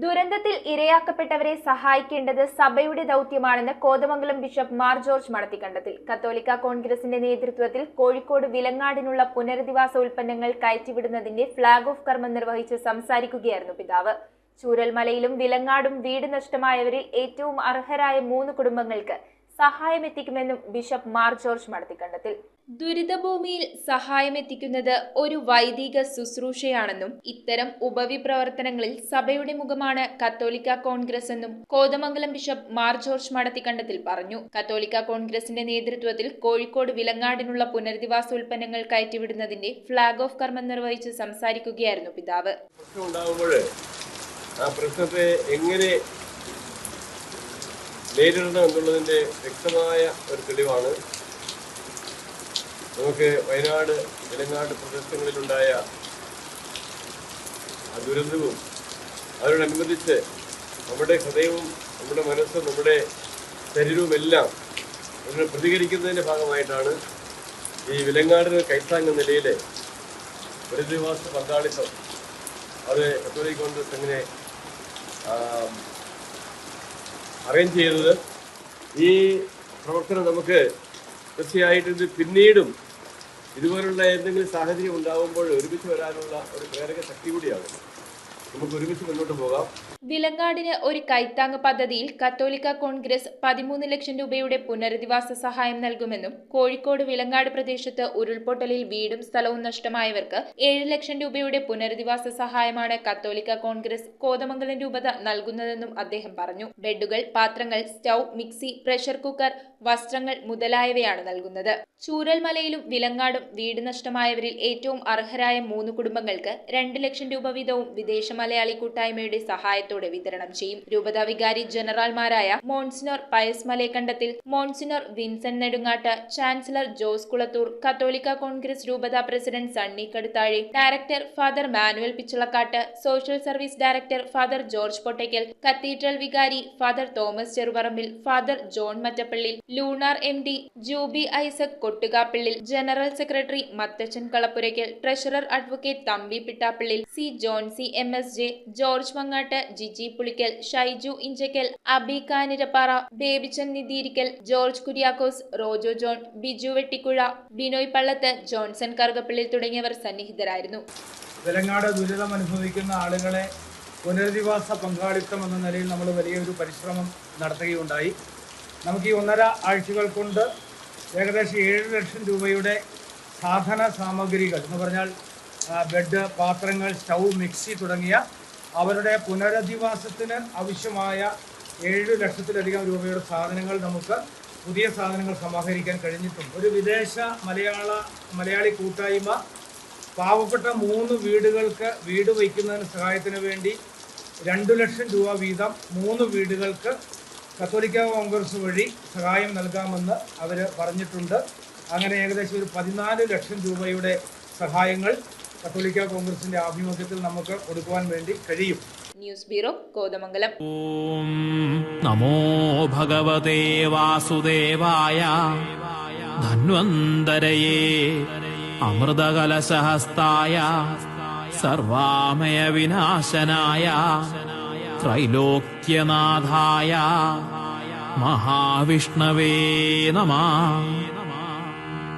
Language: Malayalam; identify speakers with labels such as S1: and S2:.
S1: ദുരന്തത്തിൽ ഇരയാക്കപ്പെട്ടവരെ സഹായിക്കേണ്ടത് സഭയുടെ ദൗത്യമാണെന്ന് കോതമംഗലം ബിഷപ്പ് മാർ ജോർജ് മടത്തിക്കണ്ടത്തിൽ. കത്തോലിക്ക കോൺഗ്രസിന്റെ നേതൃത്വത്തിൽ കോഴിക്കോട് വിലങ്ങാടിനുള്ള പുനരധിവാസ ഉൽപ്പന്നങ്ങൾ കയറ്റിവിടുന്നതിന്റെ ഫ്ളാഗ് ഓഫ് കർമ്മം നിർവഹിച്ച് സംസാരിക്കുകയായിരുന്നു പിതാവ്. ചൂരൽമലയിലും വിലങ്ങാടും വീട് നഷ്ടമായവരിൽ ഏറ്റവും അർഹരായ 3 കുടുംബങ്ങൾക്ക് സഹായമെത്തിക്കുമെന്നും ബിഷപ്പ് മാർ ജോർജ് മടത്തിക്കണ്ടത്തിൽ. ദുരിതഭൂമിയിൽ സഹായമെത്തിക്കുന്നത് ഒരു വൈദിക ശുശ്രൂഷയാണെന്നും ഇത്തരം ഉപവിപ്രവർത്തനങ്ങളിൽ സഭയുടെ മുഖമാണ് കത്തോലിക്ക കോൺഗ്രസ് എന്നും കോതമംഗലം ബിഷപ്പ് മാർ ജോർജ് മടത്തിക്കണ്ടത്തിൽ പറഞ്ഞു. കത്തോലിക്ക കോൺഗ്രസിന്റെ നേതൃത്വത്തിൽ കോഴിക്കോട് വിലങ്ങാടിനുള്ള പുനരധിവാസ ഉൽപ്പന്നങ്ങൾ കയറ്റിവിടുന്നതിന്റെ ഫ്ളാഗ് ഓഫ് കർമ്മം നിർവഹിച്ച് സംസാരിക്കുകയായിരുന്നു പിതാവ്.
S2: ആ പ്രശ്നത്തെ എങ്ങനെ നേരിടണം എന്നുള്ളതിൻ്റെ വ്യക്തമായ ഒരു തെളിവാണ് നമുക്ക് വയനാട് വിലങ്ങാട് പ്രദേശങ്ങളിലുണ്ടായ ആ ദുരന്തവും അതിനോടനുബന്ധിച്ച് നമ്മുടെ ഹൃദയവും നമ്മുടെ മനസ്സും നമ്മുടെ ശരീരവും എല്ലാം അതിനെ പ്രതികരിക്കുന്നതിൻ്റെ ഭാഗമായിട്ടാണ് ഈ വിലങ്ങാടിന് കൈത്താങ്ങ നിലയിൽ പുനരധിവാസ പങ്കാളിത്തം അത് കത്തോലിക്ക കോൺഗ്രസ് എങ്ങനെ അറേഞ്ച് ചെയ്തത്. ഈ പ്രവർത്തനം നമുക്ക് തീർച്ചയായിട്ടും ഇത് പിന്നീടും ഇതുപോലുള്ള എന്തെങ്കിലും സാഹചര്യം ഉണ്ടാകുമ്പോൾ ഒരുമിച്ച് വരാനുള്ള ഒരു പ്രേരക ശക്തി കൂടിയാണ്. നമുക്ക് ഒരുമിച്ച് മുന്നോട്ട് പോകാം.
S1: വിലങ്ങാടിന് ഒരു കൈത്താങ് പദ്ധതിയിൽ കത്തോലിക്ക കോൺഗ്രസ് 13 ലക്ഷം രൂപയുടെ പുനരധിവാസ സഹായം നൽകുമെന്നും കോഴിക്കോട് വിലങ്ങാട് പ്രദേശത്ത് ഉരുൾപൊട്ടലിൽ വീടും സ്ഥലവും നഷ്ടമായവർക്ക് 7 ലക്ഷം രൂപയുടെ പുനരധിവാസ സഹായമാണ് കത്തോലിക്ക കോൺഗ്രസ് കോതമംഗലം രൂപത നൽകുന്നതെന്നും അദ്ദേഹം പറഞ്ഞു. ബെഡുകൾ, പാത്രങ്ങൾ, സ്റ്റൗ, മിക്സി, പ്രഷർ കുക്കർ, വസ്ത്രങ്ങൾ മുതലായവയാണ് നൽകുന്നത്. ചൂരൽമലയിലും വിലങ്ങാടും വീട് നഷ്ടമായവരിൽ ഏറ്റവും അർഹരായ 3 കുടുംബങ്ങൾക്ക് 2 ലക്ഷം രൂപ വീതവും വിദേശ മലയാളി കൂട്ടായ്മയുടെ സഹായത്തോടെ വിതരണം ചെയ്യും. രൂപതാ വികാരി ജനറൽമാരായ monsignor Pius Malekandathil, monsignor Vincent Nedungatt, chancellor Jose Kulathur, കത്തോലിക്ക കോൺഗ്രസ് രൂപതാ president Sunny Kaduthazhi, director father Manuel Pichalakkattu, social service director father George Pottackal, cathedral വികാരി father Thomas Cheruparambil, father John Mattappally, Lunar MD Juby Isaac Kottukappillil, general secretary Mathachan Kalappurackal, treasurer advocate Thampi Pittappillil, C Joncy MSJ, George Mangattu, Jiji Pulickal, Shaiju Inchackal, Abi Kanirappara, Babychan Nithirickal, George Kuriakose, Rojo John, Biju Vettikuzha, Binoy Pallath, Johnson Karukappallil തുടങ്ങിയവർ സന്നിഹിതരായിരുന്നു.
S3: വിലങ്ങാട് ദുരിതം അനുഭവിക്കുന്ന ആളുകളെ പുനരധിവാസ പങ്കാളിത്തം എന്ന നിലയിൽ നമ്മൾ വലിയൊരു പരിശ്രമം നടത്തുകയുണ്ടായി. നമുക്ക് ഈ 1.5 ആഴ്ചകൾ കൊണ്ട് ഏകദേശം 7 ലക്ഷം രൂപയുടെ സാധന സാമഗ്രികൾ എന്ന് പറഞ്ഞാൽ ബെഡ്, പാത്രങ്ങൾ, സ്റ്റൗ, മിക്സി തുടങ്ങിയ അവരുടെ പുനരധിവാസത്തിന് ആവശ്യമായ 7 ലക്ഷത്തിലധികം രൂപയുടെ സാധനങ്ങൾ നമുക്ക് പുതിയ സാധനങ്ങൾ സമാഹരിക്കാൻ കഴിഞ്ഞിട്ടുണ്ട്. ഒരു വിദേശ മലയാളി കൂട്ടായ്മ പാവപ്പെട്ട 3 വീടുകൾക്ക് വീട് വയ്ക്കുന്നതിന് സഹായത്തിന് വേണ്ടി 2 ലക്ഷം രൂപ വീതം 3 വീടുകൾക്ക് കത്തോലിക്ക കോൺഗ്രസ് വഴി സഹായം നൽകാമെന്ന് അവർ പറഞ്ഞിട്ടുണ്ട്. അങ്ങനെ ഏകദേശം ഒരു 14 ലക്ഷം രൂപയുടെ സഹായങ്ങൾ കത്തോലിക്ക കോൺഗ്രസിന്റെ ആഭിമുഖ്യത്തിൽ നമുക്ക് കൊടുക്കുവാൻ വേണ്ടി കഴിയും.
S1: News bureau, Kothamangalam.
S4: ഓം നമോ ഭഗവതേ വാസുദേവായ ധന്വന്തരയേ അമൃതകലശഹസ്തായ സർവാമയ വിനാശനായ ത്രൈലോക്യനാഥായ മഹാവിഷ്ണവേ നമഃ.